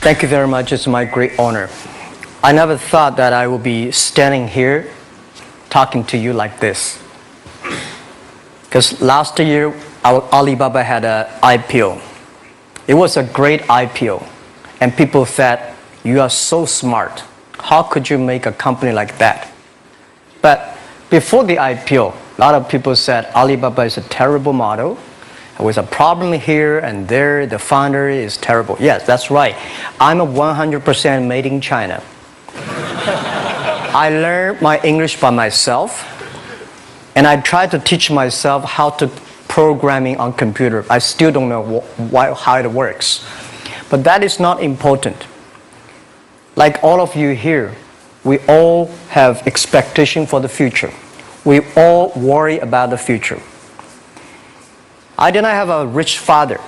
Thank you very much. It's my great honor. I never thought that I would be standing here talking to you like this. Because last year, Alibaba had an IPO. It was a great IPO. And people said, you are so smart. How could you make a company like that? But before the IPO, a lot of people said Alibaba is a terrible model. There was a problem here and there. The founder is terrible. Yes, that's right. I'm a 100% made in China. I learned my English by myself. And I tried to teach myself how to programming on computer. I still don't know how it works. But that is not important. Like all of you here, we all have expectation for the future. We all worry about the future. I did not have a rich father.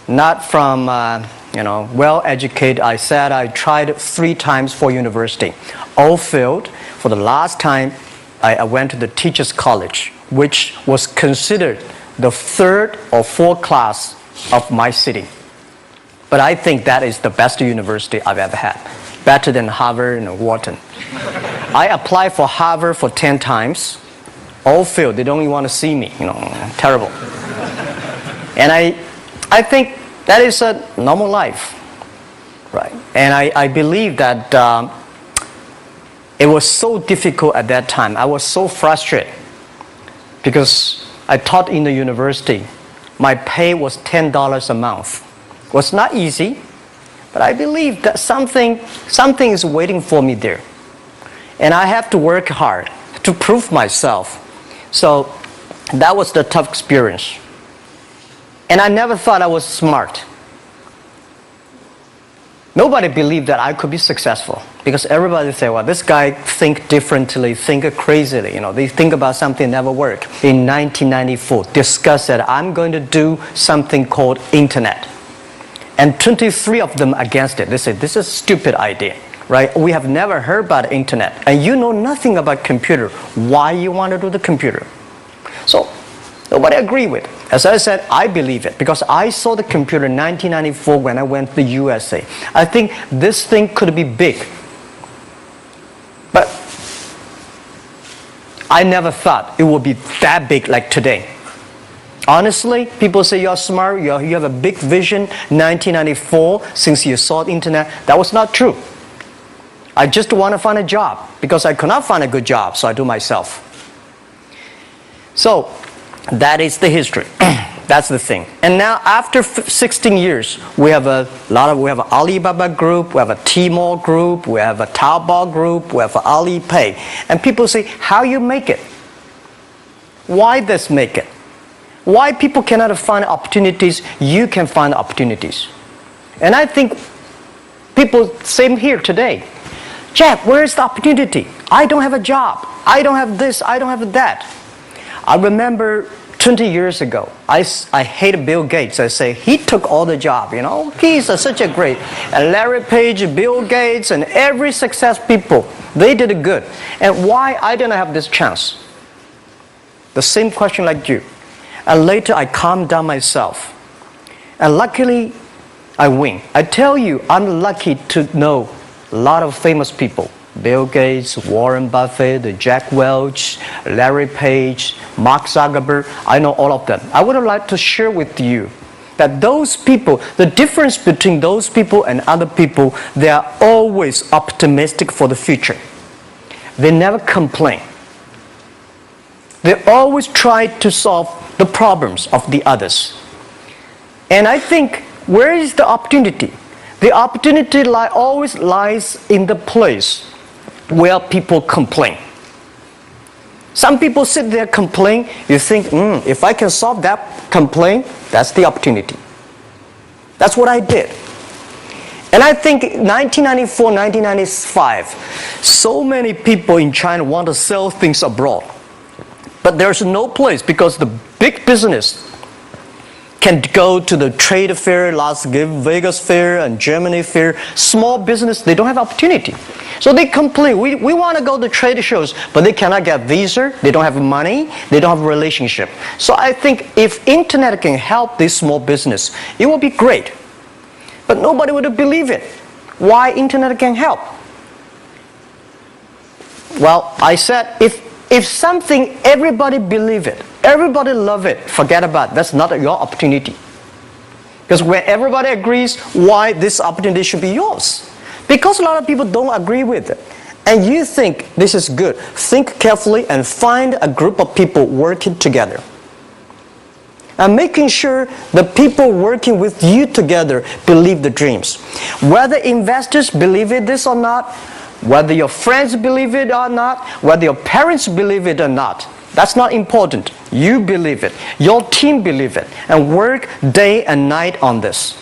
Not from, well-educated. I said I tried 3 times for university. All failed. For the last time, I went to the teacher's college, which was considered the 3rd or 4th class of my city. But I think that is the best university I've ever had. Better than Harvard and Wharton. I applied for Harvard for 10 times. All failed. They don't even want to see me. Terrible. And I think that is a normal life. Right? And I believe that it was so difficult at that time. I was so frustrated. Because I taught in the university. My pay was $10 a month. It was not easy. But I believe that something is waiting for me there. And I have to work hard to prove myself. So that was the tough experience. And I never thought I was smart. Nobody believed that I could be successful. Because everybody said, well, this guy think differently, think crazily. They think about something never work. In 1994, discussed that I'm going to do something called internet. And 23 of them against it. They said, this is a stupid idea, right? We have never heard about internet. And you know nothing about computer. Why you want to do the computer? So, nobody agreed with it. As I said, I believe it. Because I saw the computer in 1994 when I went to the USA. I think this thing could be big. But I never thought it would be that big like today. Honestly, people say you're smart, you have a big vision. 1994, since you saw the internet, that was not true. I just want to find a job because I could not find a good job, so I do myself. So, that is the history. That's the thing. And now, after 16 years, we have an Alibaba group, we have a Tmall group, we have a Taobao group, we have an Alipay. And people say, how you make it? Why this make it? Why people cannot find opportunities, you can find opportunities. And I think people, same here today. Jack, where is the opportunity? I don't have a job. I don't have this, I don't have that. I remember 20 years ago, I hated Bill Gates. I say, he took all the job, He's such a great. And Larry Page, Bill Gates, and every success people, they did it good. And why I didn't have this chance? The same question like you. And later I calmed down myself. And luckily, I win. I tell you, I'm lucky to know a lot of famous people. Bill Gates, Warren Buffett, Jack Welch, Larry Page, Mark Zuckerberg. I know all of them. I would like to share with you that those people, the difference between those people and other people, they are always optimistic for the future. They never complain. They always try to solve the problems of the others. And I think, where is the opportunity? The opportunity always lies in the place where people complain. Some people sit there complain. You think, if I can solve that complaint, that's the opportunity. That's what I did. And I think 1994, 1995, so many people in China want to sell things abroad. But there's no place because the big business can go to the trade fair, Las Vegas fair and Germany fair. Small business, they don't have opportunity. So they complain, we want to go to trade shows, but they cannot get visa, they don't have money, they don't have a relationship. So I think if internet can help this small business, it will be great. But nobody would believe it. Why internet can help? Well, I said, if something, everybody believe it, everybody love it, forget about it. That's not your opportunity. Because when everybody agrees, why this opportunity should be yours? Because a lot of people don't agree with it. And you think this is good. Think carefully and find a group of people working together. And making sure the people working with you together believe the dreams. Whether investors believe it this or not, whether your friends believe it or not, whether your parents believe it or not, that's not important. You believe it. Your team believe it. And work day and night on this.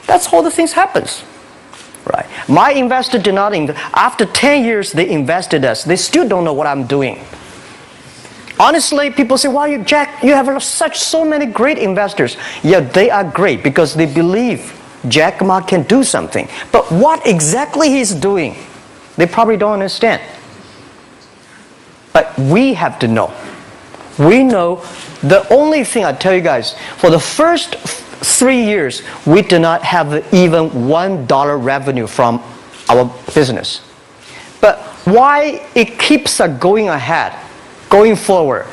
That's how the things happens. Right. My investor did not invest. After 10 years, they invested us. They still don't know what I'm doing. Honestly, people say, "Why Jack, you have so many great investors." Yeah, they are great because they believe Jack Ma can do something. But what exactly he's doing, they probably don't understand. But we have to know. We know the only thing I tell you guys, for the first 3 years, we do not have even $1 revenue from our business. But why it keeps us going ahead, going forward?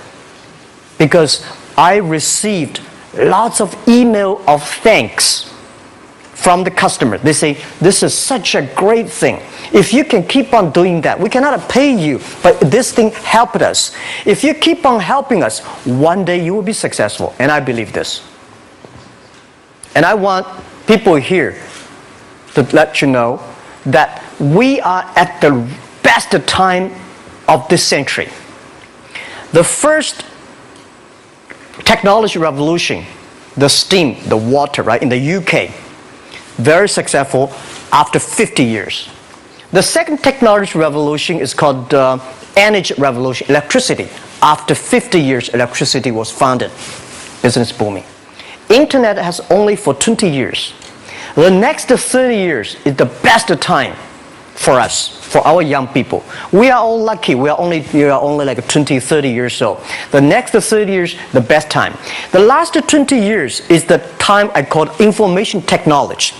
Because I received lots of email of thanks from the customer. They say, "This is such a great thing. If you can keep on doing that, we cannot pay you, but this thing helped us. If you keep on helping us, one day you will be successful." And I believe this. And I want people here to let you know that we are at the best time of this century. The first technology revolution, the steam, the water, right, in the UK, very successful after 50 years. The second technology revolution is called energy revolution, electricity. After 50 years, electricity was founded, business booming. Internet has only for 20 years. The next 30 years is the best time for us, for our young people. We are all lucky. We are only like 20, 30 years old. The next 30 years, the best time. The last 20 years is the time I call information technology.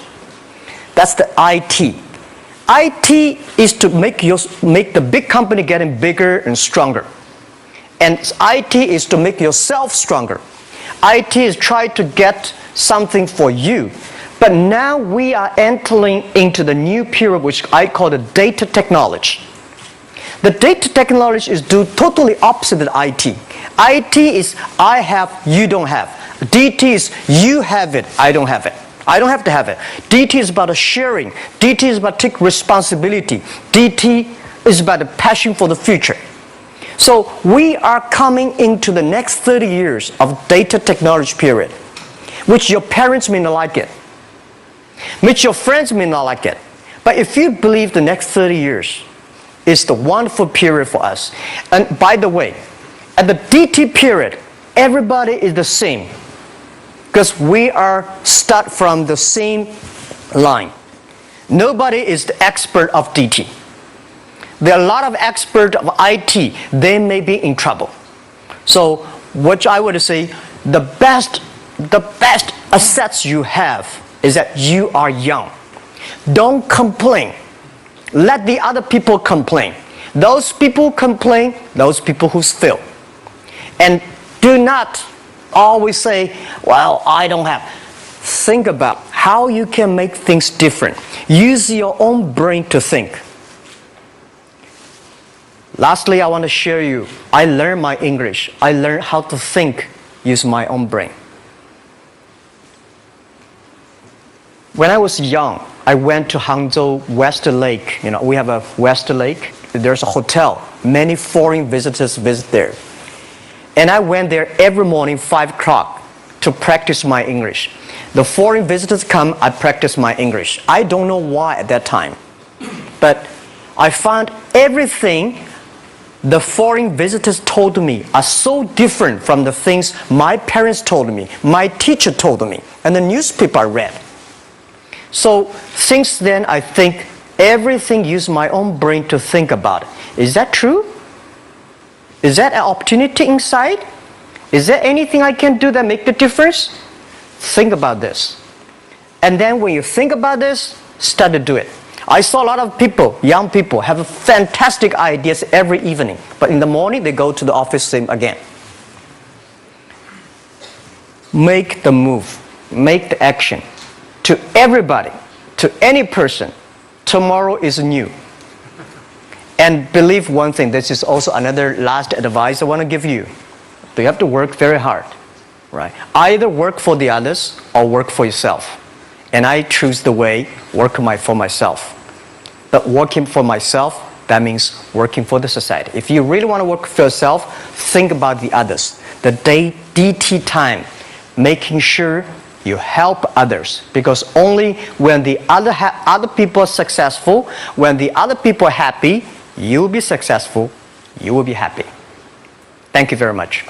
That's the IT. IT is to make the big company getting bigger and stronger. And IT is to make yourself stronger. IT is trying to get something for you. But now we are entering into the new period which I call the data technology. The data technology is totally opposite of IT. IT is I have, you don't have. DT is you have it, I don't have it. I don't have to have it. DT is about sharing. DT is about taking responsibility. DT is about the passion for the future. So we are coming into the next 30 years of data technology period, which your parents may not like it, which your friends may not like it. But if you believe the next 30 years is the wonderful period for us. And by the way, at the DT period, everybody is the same because we are start from the same line. Nobody is the expert of DT. There are a lot of experts of IT. They may be in trouble. So what I would say, the best assets you have is that you are young. Don't complain. Let the other people complain. Those people complain, those people who fail. And do not always say, "Well, I don't have." Think about how you can make things different. Use your own brain to think. Lastly, I want to share you, I learned my English. I learned how to think, use my own brain. When I was young, I went to Hangzhou West Lake. You know, we have a West Lake. There's a hotel. Many foreign visitors visit there. And I went there every morning, 5 o'clock, to practice my English. The foreign visitors come, I practice my English. I don't know why at that time. But I found everything the foreign visitors told me are so different from the things my parents told me, my teacher told me, and the newspaper I read. So since then, I think everything use my own brain to think about it. Is that true? Is that an opportunity inside? Is there anything I can do that make the difference? Think about this. And then when you think about this, start to do it. I saw a lot of people, young people, have fantastic ideas every evening. But in the morning, they go to the office same again. Make the move. Make the action. To everybody, to any person, tomorrow is new. And believe one thing, this is also another last advice I want to give you. You have to work very hard, right? Either work for the others or work for yourself. And I choose the way, work for myself. But working for myself, that means working for the society. If you really want to work for yourself, think about the others. The DT time, making sure you help others. Because only when the other people are successful, when the other people are happy, you will be successful, you will be happy. Thank you very much.